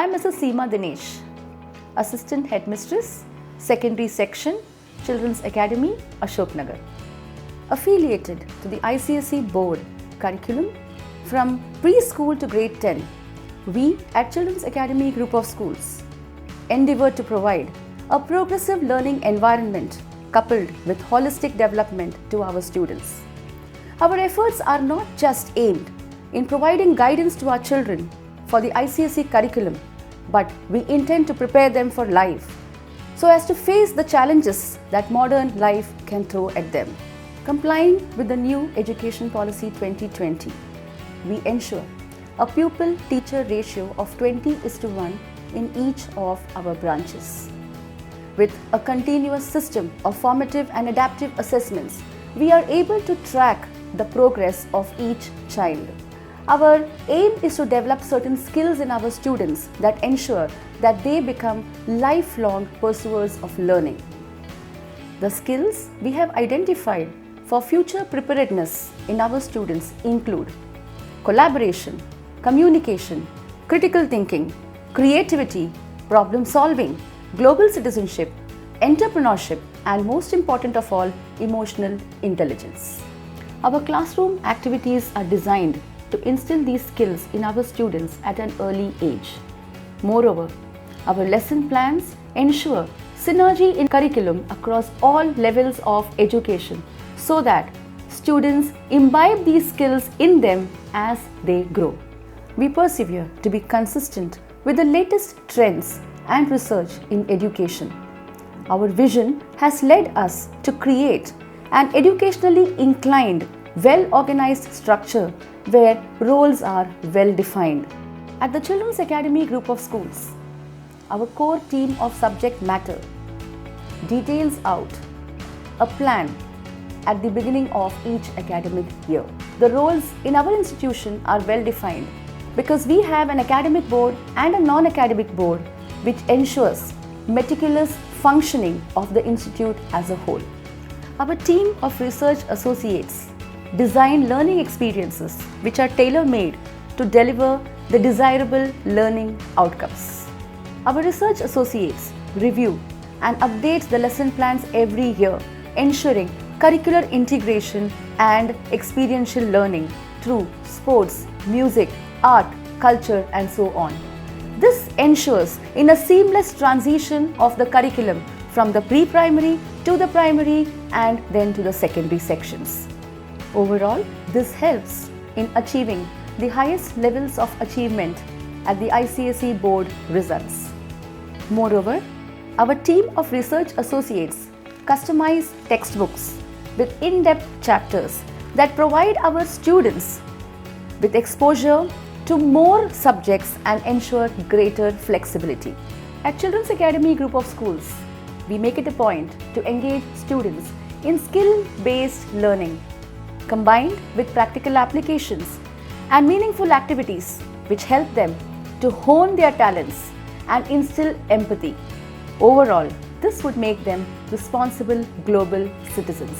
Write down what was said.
I am Mrs. Seema Dinesh, Assistant Headmistress, Secondary Section, Children's Academy, Ashoknagar. Affiliated to the ICSE Board curriculum from preschool to grade 10, we at Children's Academy Group of Schools endeavour to provide a progressive learning environment coupled with holistic development to our students. Our efforts are not just aimed in providing guidance to our children for the ICSE curriculum, but we intend to prepare them for life so as to face the challenges that modern life can throw at them. Complying with the new Education Policy 2020, we ensure a pupil-teacher ratio of 20:1 in each of our branches. With a continuous system of formative and adaptive assessments, we are able to track the progress of each child. Our aim is to develop certain skills in our students that ensure that they become lifelong pursuers of learning. The skills we have identified for future preparedness in our students include collaboration, communication, critical thinking, creativity, problem solving, global citizenship, entrepreneurship, and most important of all, emotional intelligence. Our classroom activities are designed to instill these skills in our students at an early age. Moreover, our lesson plans ensure synergy in curriculum across all levels of education so that students imbibe these skills in them as they grow. We persevere to be consistent with the latest trends and research in education. Our vision has led us to create an educationally inclined, well-organized structure where roles are well-defined. At the Children's Academy Group of Schools, our core team of subject matter details out a plan at the beginning of each academic year. The roles in our institution are well defined because we have an academic board and a non-academic board which ensures meticulous functioning of the institute as a whole. Our team of research associates design learning experiences which are tailor-made to deliver the desirable learning outcomes. Our research associates review and update the lesson plans every year, ensuring curricular integration and experiential learning through sports, music, art, culture, and so on. This ensures in a seamless transition of the curriculum from the pre-primary to the primary and then to the secondary sections. Overall, this helps in achieving the highest levels of achievement at the ICSE board results. Moreover, our team of research associates customize textbooks with in-depth chapters that provide our students with exposure to more subjects and ensure greater flexibility. At Children's Academy Group of Schools, we make it a point to engage students in skill-based learning combined with practical applications and meaningful activities which help them to hone their talents and instill empathy. Overall, this would make them responsible global citizens.